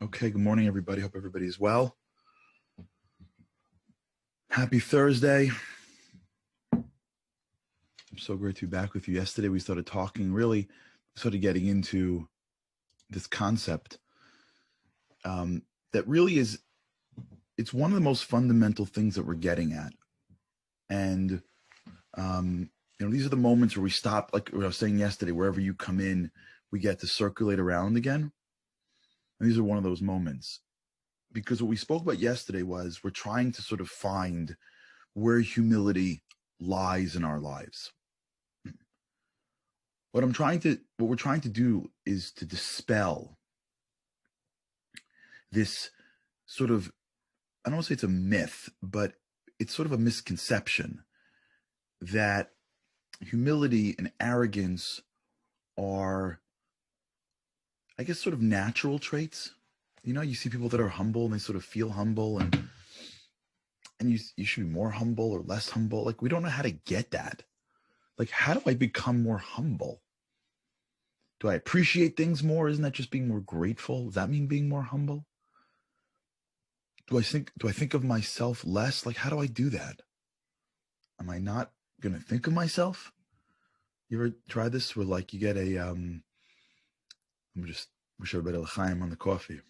Okay, good morning, everybody. Hope everybody is well. Happy Thursday. I'm so great to be back with you. Yesterday, we started talking, really started getting into this concept that really is, it's one of the most fundamental things that we're getting at. And, these are the moments where we stop, like what I was saying yesterday, wherever you come in, we get to circulate around again. And these are one of those moments. Because what we spoke about yesterday was we're trying to sort of find where humility lies in our lives. What we're trying to do is to dispel this sort of, I don't want to say it's a myth, but it's sort of a misconception that humility and arrogance are, I guess, sort of natural traits. You see people that are humble and they sort of feel humble, and you should be more humble or less humble. Like, we don't know how to get that. Like, how do I become more humble? Do I appreciate things more? Isn't that just being more grateful? Does that mean being more humble? Do I think of myself less? Like, how do I do that? Am I not going to think of myself? You ever try this where, like, you get a, I'm just wish everybody l'chaim on the coffee.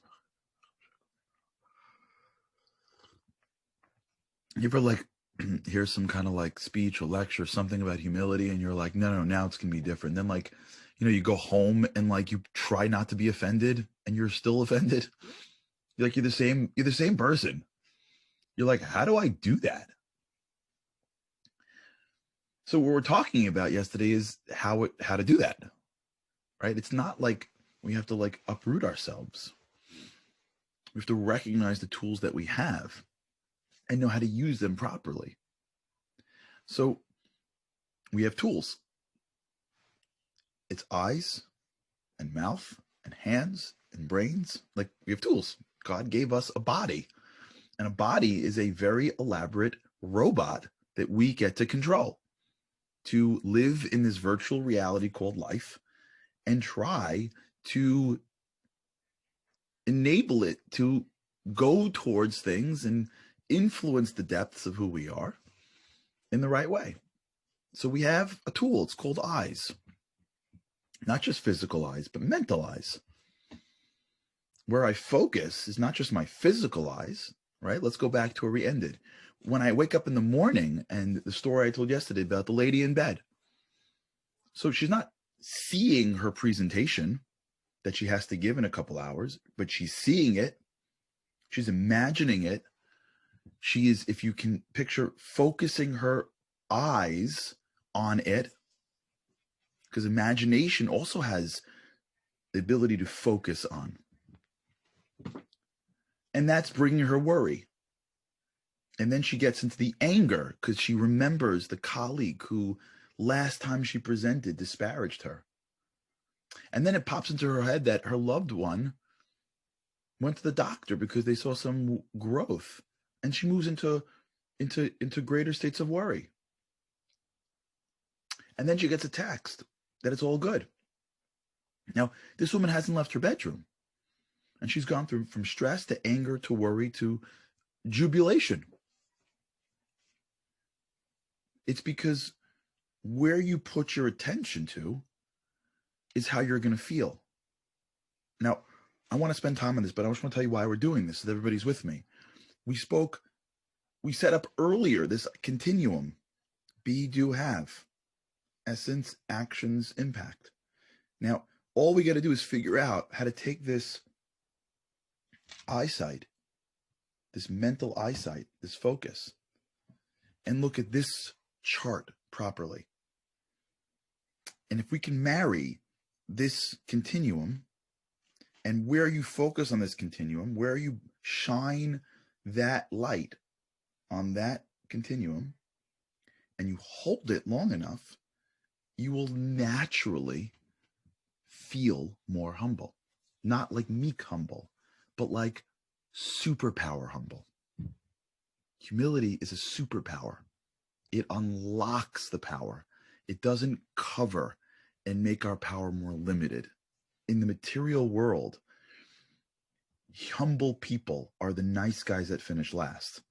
You ever, like, hear some kind of, like, speech or lecture, something about humility, and you're like, no, now it's going to be different. Then, like, you go home and, like, you try not to be offended and you're still offended. You're the same person. You're like, how do I do that? So what we're talking about yesterday is how to do that, right? It's not like we have to, like, uproot ourselves. We have to recognize the tools that we have and know how to use them properly. So we have tools. It's eyes and mouth and hands and brains. Like, we have tools. God gave us a body, and a body is a very elaborate robot that we get to control, to live in this virtual reality called life and try to enable it to go towards things and influence the depths of who we are in the right way. So we have a tool. It's called eyes. Not just physical eyes, but mental eyes. Where I focus is not just my physical eyes, right? Let's go back to where we ended. When I wake up in the morning, and the story I told yesterday about the lady in bed. So she's not seeing her presentation that she has to give in a couple hours, but she's seeing it. She's imagining it. She is, if you can picture, focusing her eyes on it, because imagination also has the ability to focus on. And that's bringing her worry. And then she gets into the anger because she remembers the colleague who last time she presented disparaged her. And then it pops into her head that her loved one went to the doctor because they saw some growth, and she moves into greater states of worry. And then she gets a text that it's all good. Now, this woman hasn't left her bedroom, and she's gone through from stress to anger to worry to jubilation. It's because where you put your attention to is how you're going to feel. Now, I want to spend time on this, but I just want to tell you why we're doing this so that everybody's with me. We set up earlier this continuum: be, do, have, essence, actions, impact. Now, all we got to do is figure out how to take this eyesight, this mental eyesight, this focus, and look at this chart properly. And if we can marry this continuum, and where you focus on this continuum, where you shine that light on that continuum, and you hold it long enough, you will naturally feel more humble. Not like meek humble, but like superpower humble. Humility is a superpower. It unlocks the power. It doesn't cover and make our power more limited. In the material world, humble people are the nice guys that finish last.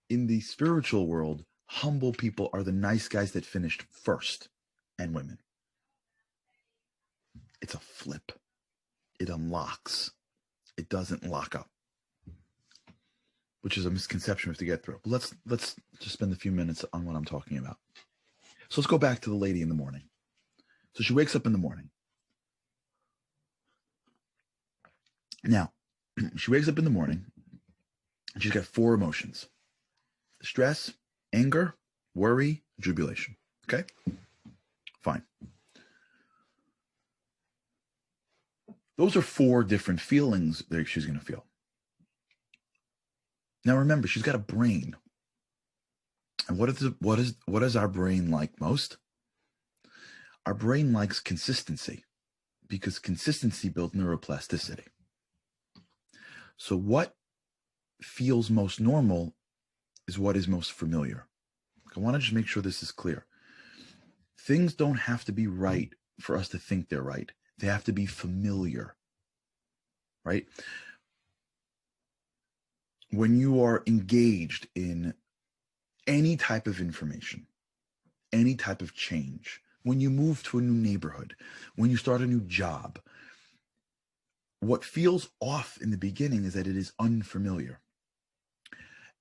In the spiritual world, humble people are the nice guys that finished first, and women. It's a flip. It unlocks. It doesn't lock up, which is a misconception we have to get through. But let's just spend a few minutes on what I'm talking about. So let's go back to the lady in the morning. So she wakes up in the morning. Now, she wakes up in the morning and she's got 4 emotions: stress, anger, worry, jubilation. Okay? Fine. Those are 4 different feelings that she's going to feel. Now remember, she's got a brain. And what is our brain like most? Our brain likes consistency, because consistency builds neuroplasticity. So what feels most normal is what is most familiar. I want to just make sure this is clear. Things don't have to be right for us to think they're right. They have to be familiar, right? When you are engaged in any type of information, any type of change, when you move to a new neighborhood, when you start a new job, what feels off in the beginning is that it is unfamiliar.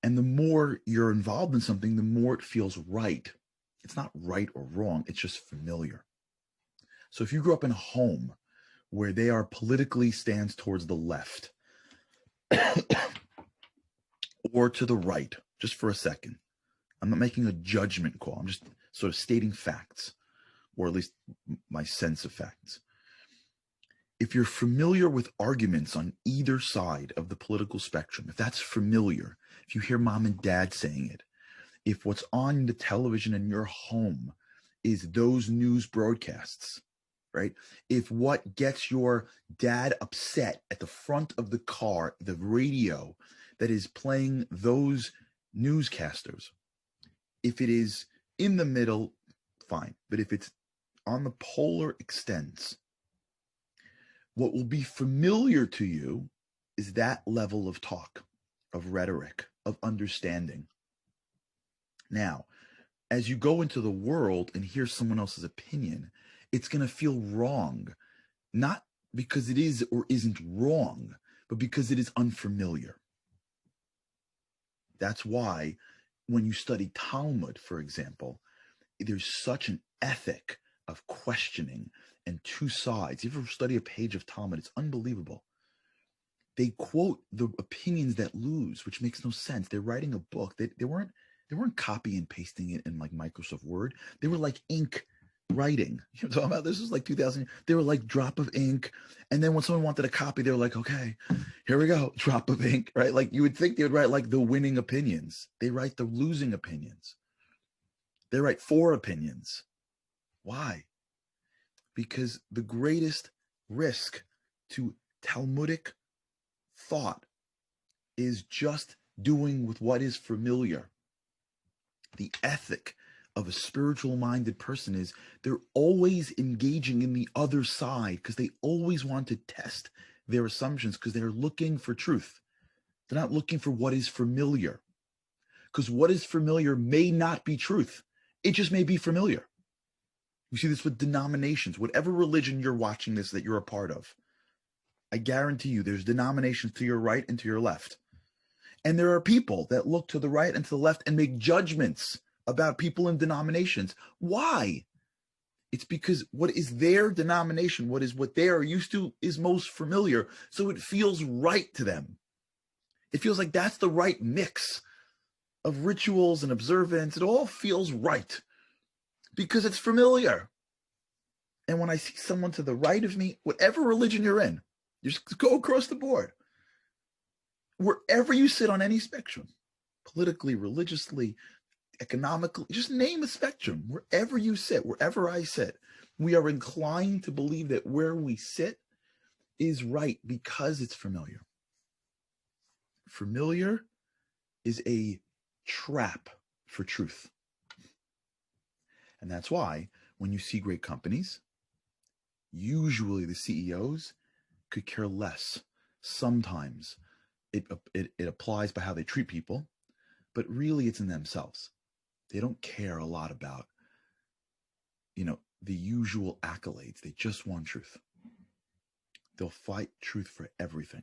And the more you're involved in something, the more it feels right. It's not right or wrong, it's just familiar. So if you grew up in a home where they are politically stands towards the left or to the right, just for a second, I'm not making a judgment call. I'm just sort of stating facts, or at least my sense of facts. If you're familiar with arguments on either side of the political spectrum, if that's familiar, if you hear mom and dad saying it, if what's on the television in your home is those news broadcasts, right? If what gets your dad upset at the front of the car, the radio that is playing those newscasters, if it is in the middle, fine. But if it's on the polar extents, what will be familiar to you is that level of talk, of rhetoric, of understanding. Now, as you go into the world and hear someone else's opinion, it's going to feel wrong, not because it is or isn't wrong, but because it is unfamiliar. That's why when you study Talmud, for example, there's such an ethic of questioning and 2 sides. You ever study a page of Talmud, it's unbelievable. They quote the opinions that lose, which makes no sense. They're writing a book. They weren't copy and pasting it in like Microsoft Word. They were like ink writing. You know what I'm talking about? This was like 2000. They were like drop of ink. And then when someone wanted a copy, they were like, okay, here we go, drop of ink, right? Like you would think they would write like the winning opinions. They write the losing opinions. They write 4 opinions. Why? Because the greatest risk to Talmudic thought is just doing with what is familiar. The ethic of a spiritual minded person is they're always engaging in the other side because they always want to test their assumptions because they're looking for truth. They're not looking for what is familiar, because what is familiar may not be truth. It just may be familiar. You see this with denominations. Whatever religion you're watching this that you're a part of, I guarantee you there's denominations to your right and to your left. And there are people that look to the right and to the left and make judgments about people in denominations. Why? It's because what is their denomination, what they are used to, is most familiar. So it feels right to them. It feels like that's the right mix of rituals and observance. It all feels right because it's familiar. And when I see someone to the right of me, whatever religion you're in, you just go across the board. Wherever you sit on any spectrum, politically, religiously, economically, just name a spectrum. Wherever you sit, wherever I sit, we are inclined to believe that where we sit is right because it's familiar. Familiar is a trap for truth. And that's why when you see great companies, usually the CEOs could care less Sometimes it applies by how they treat people, but really it's in themselves. They don't care a lot about, the usual accolades. They just want truth. They'll fight truth for everything.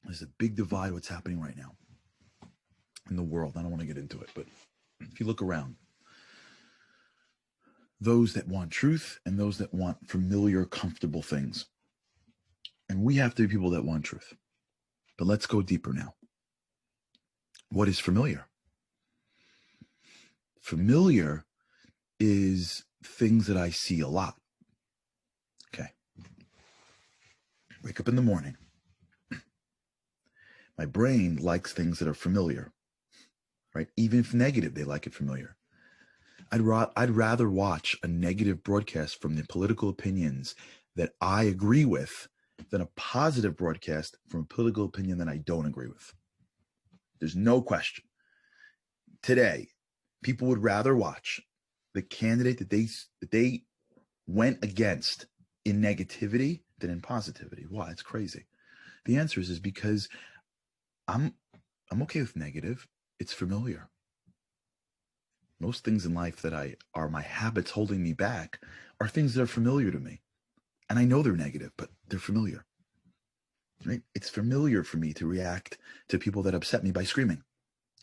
There's a big divide what's happening right now in the world. I don't want to get into it, but if you look around, those that want truth and those that want familiar, comfortable things. And we have to be people that want truth. But let's go deeper now. What is familiar? Familiar is things that I see a lot. Okay. Wake up in the morning. My brain likes things that are familiar, right? Even if negative, they like it familiar. I'd rather watch a negative broadcast from the political opinions that I agree with than a positive broadcast from a political opinion that I don't agree with. There's no question. Today, people would rather watch the candidate that they went against in negativity than in positivity. Why? It's crazy. The answer is because I'm okay with negative. It's familiar. Most things in life that are my habits holding me back are things that are familiar to me. And I know they're negative, but they're familiar. Right? It's familiar for me to react to people that upset me by screaming.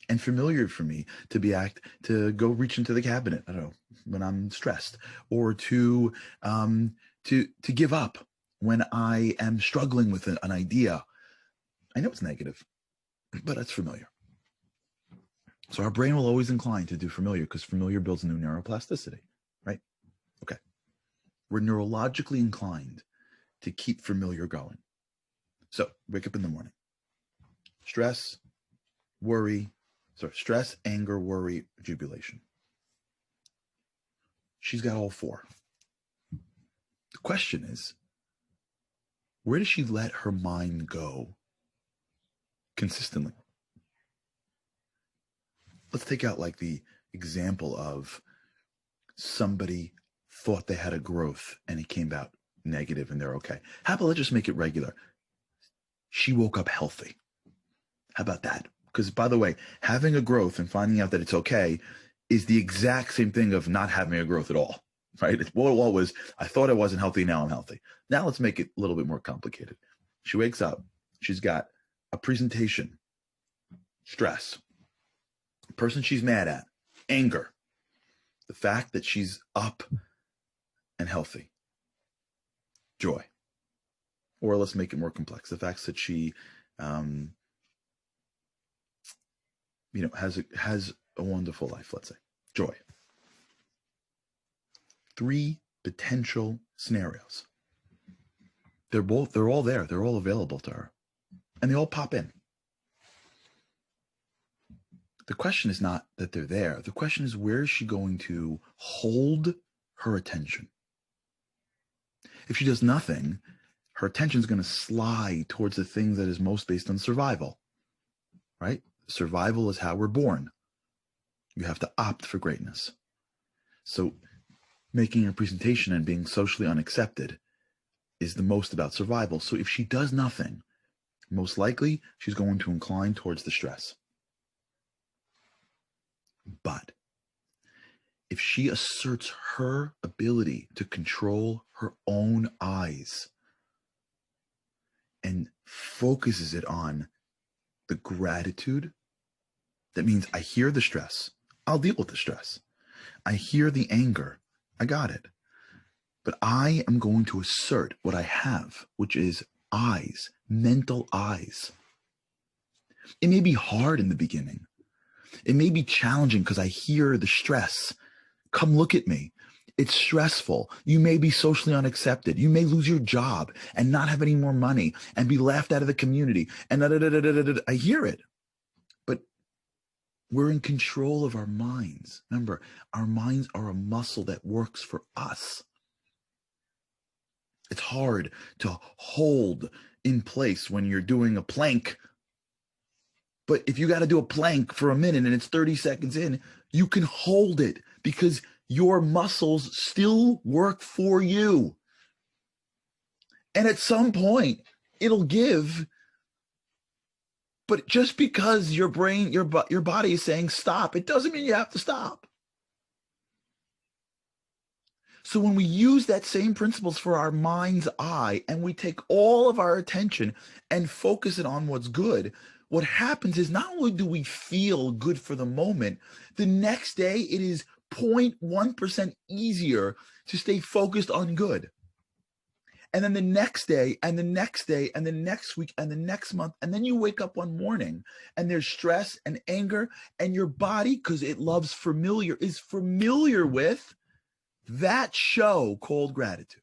And familiar for me to go reach into the cabinet, I don't know, when I'm stressed, or to give up when I am struggling with an idea. I know it's negative, but it's familiar. So our brain will always incline to do familiar because familiar builds new neuroplasticity, right? Okay. We're neurologically inclined to keep familiar going. So wake up in the morning. Stress, anger, worry, jubilation. She's got all four. The question is, where does she let her mind go consistently? Let's take out like the example of somebody thought they had a growth and it came out negative and they're okay. How about let's just make it regular? She woke up healthy. How about that? Because by the way, having a growth and finding out that it's okay is the exact same thing of not having a growth at all, right? What it was, I thought I wasn't healthy, now I'm healthy. Now let's make it a little bit more complicated. She wakes up, she's got a presentation, stress, the person she's mad at, anger, the fact that she's up and healthy, joy. Or let's make it more complex, the fact that she has a wonderful life, let's say, joy. 3 potential scenarios. They're all there. They're all available to her. And they all pop in. The question is not that they're there. The question is, where is she going to hold her attention? If she does nothing, her attention is going to slide towards the thing that is most based on survival, right? Survival is how we're born. You have to opt for greatness. So making a presentation and being socially unaccepted is the most about survival. So if she does nothing, most likely she's going to incline towards the stress. But if she asserts her ability to control her own eyes and focuses it on the gratitude, that means I hear the stress, I'll deal with the stress. I hear the anger, I got it. But I am going to assert what I have, which is eyes, mental eyes. It may be hard in the beginning. It may be challenging because I hear the stress. Come look at me. It's stressful. You may be socially unaccepted. You may lose your job and not have any more money and be laughed out of the community. And I hear it. But we're in control of our minds. Remember, our minds are a muscle that works for us. It's hard to hold in place when you're doing a plank. But if you got to do a plank for a minute and it's 30 seconds in, you can hold it because your muscles still work for you. And at some point, it'll give. But just because your brain, your body is saying stop, it doesn't mean you have to stop. So when we use that same principles for our mind's eye and we take all of our attention and focus it on what's good, what happens is not only do we feel good for the moment, the next day it is 0.1% easier to stay focused on good. And then the next day and the next day and the next week and the next month, and then you wake up one morning and there's stress and anger, and your body, because it loves familiar, is familiar with that show called gratitude.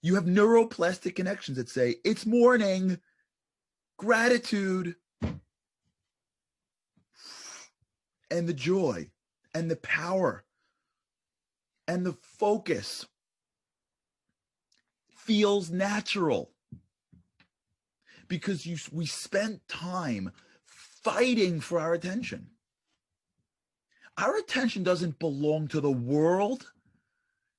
You have neuroplastic connections that say, it's morning, gratitude, and the joy and the power and the focus feels natural because we spent time fighting for our attention. Our attention doesn't belong to the world.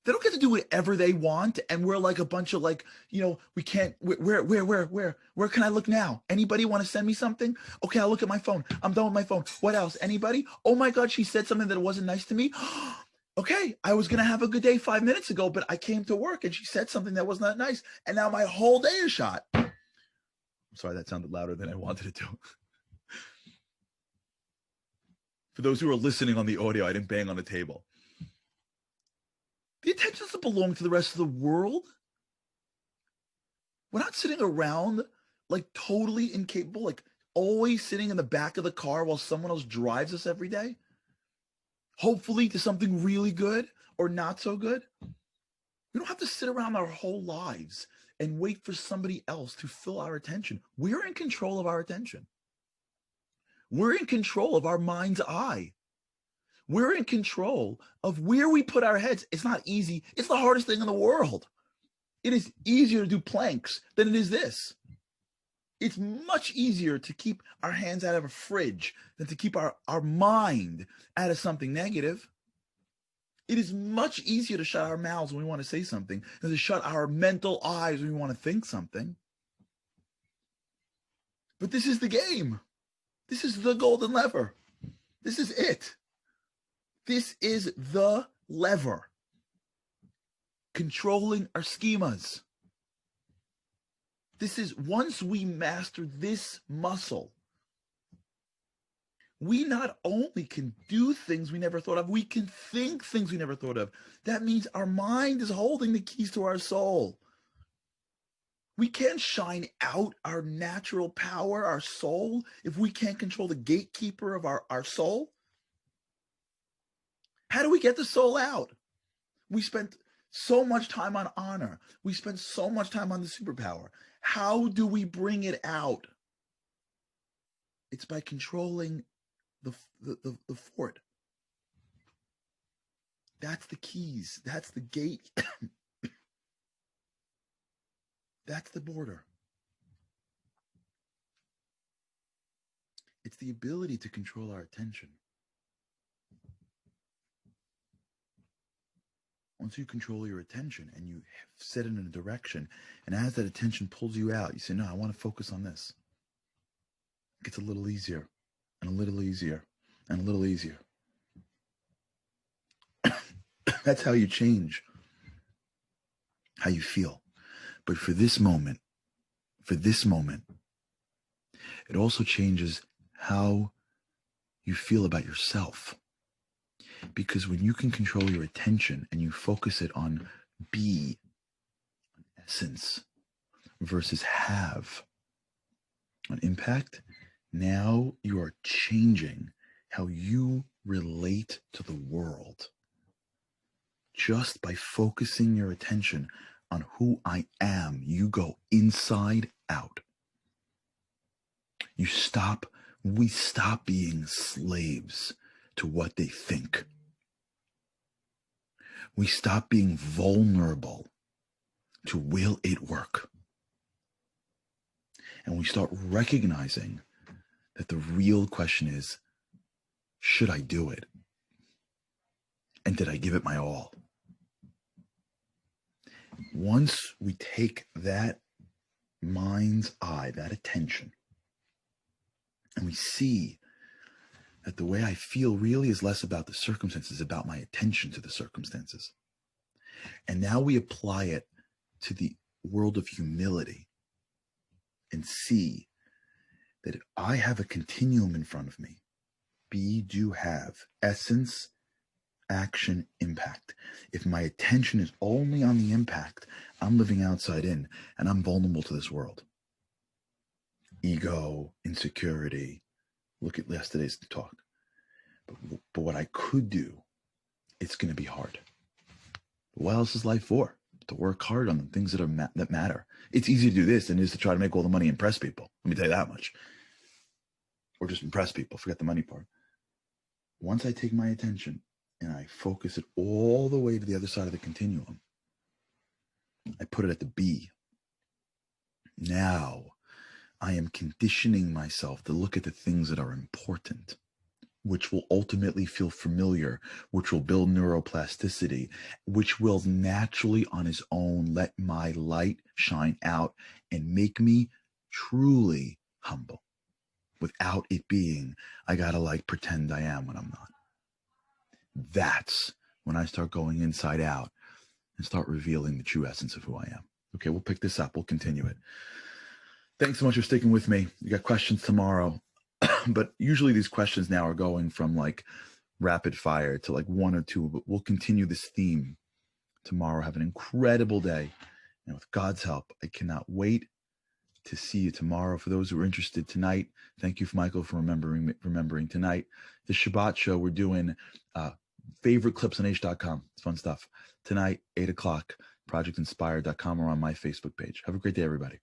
They don't get to do whatever they want, and we're like a bunch of we can't. Where can I look now? Anybody want to send me something? Okay, I'll look at my phone. I'm done with my phone. What else? Anybody? Oh my God, she said something that wasn't nice to me. Okay, I was gonna have a good day 5 minutes ago, but I came to work and she said something that was not nice, and now my whole day is shot. I'm sorry, that sounded louder than I wanted it to. For those who are listening on the audio, I didn't bang on the table. The attention doesn't belong to the rest of the world. We're not sitting around like totally incapable, like always sitting in the back of the car while someone else drives us every day. Hopefully to something really good or not so good. We don't have to sit around our whole lives and wait for somebody else to fill our attention. We're in control of our attention. We're in control of our mind's eye. We're in control of where we put our heads. It's not easy. It's the hardest thing in the world. It is easier to do planks than it is this. It's much easier to keep our hands out of a fridge than to keep our mind out of something negative. It is much easier to shut our mouths when we want to say something than to shut our mental eyes when we want to think something. But this is the game. This is the golden lever. This is it. This is the lever. Controlling our schemas. This is, once we master this muscle, we not only can do things we never thought of, we can think things we never thought of. That means our mind is holding the keys to our soul. We can't shine out our natural power, our soul, if we can't control the gatekeeper of our soul. How do we get the soul out? We spent so much time on honor. We spent so much time on the superpower. How do we bring it out? It's by controlling the fort. That's the keys. That's the gate. That's the border. It's the ability to control our attention. Once you control your attention and you set it in a direction, and as that attention pulls you out, you say, no, I want to focus on this. It gets a little easier and a little easier and a little easier. That's how you change how you feel. But for this moment, it also changes how you feel about yourself. Because when you can control your attention and you focus it on be, on essence, versus have, on impact, now you are changing how you relate to the world. Just by focusing your attention on who I am, you go inside out. We stop being slaves to what they think. We stop being vulnerable to will it work. And we start recognizing that the real question is, should I do it? And did I give it my all? Once we take that mind's eye, that attention, and we see that the way I feel really is less about the circumstances, about my attention to the circumstances. And now we apply it to the world of humility and see that if I have a continuum in front of me, be, do, have, essence, action, impact. If my attention is only on the impact, I'm living outside in and I'm vulnerable to this world. Ego, insecurity. Look at yesterday's talk. But what I could do, it's going to be hard. What else is life for? To work hard on the things that matter. It's easy to do this than it is to try to make all the money and impress people. Let me tell you that much. Or just impress people. Forget the money part. Once I take my attention and I focus it all the way to the other side of the continuum, I put it at the B. Now I am conditioning myself to look at the things that are important, which will ultimately feel familiar, which will build neuroplasticity, which will naturally on its own let my light shine out and make me truly humble without it being, I gotta like pretend I am when I'm not. That's when I start going inside out and start revealing the true essence of who I am. Okay, we'll pick this up. We'll continue it. Thanks so much for sticking with me. You got questions tomorrow. But usually these questions now are going from like rapid fire to like one or two, but we'll continue this theme tomorrow. Have an incredible day. And with God's help, I cannot wait to see you tomorrow. For those who are interested tonight, thank you, Michael, for remembering tonight. The Shabbat show, we're doing favorite clips on H.com. It's fun stuff. Tonight, 8 o'clock, projectinspired.com or on my Facebook page. Have a great day, everybody.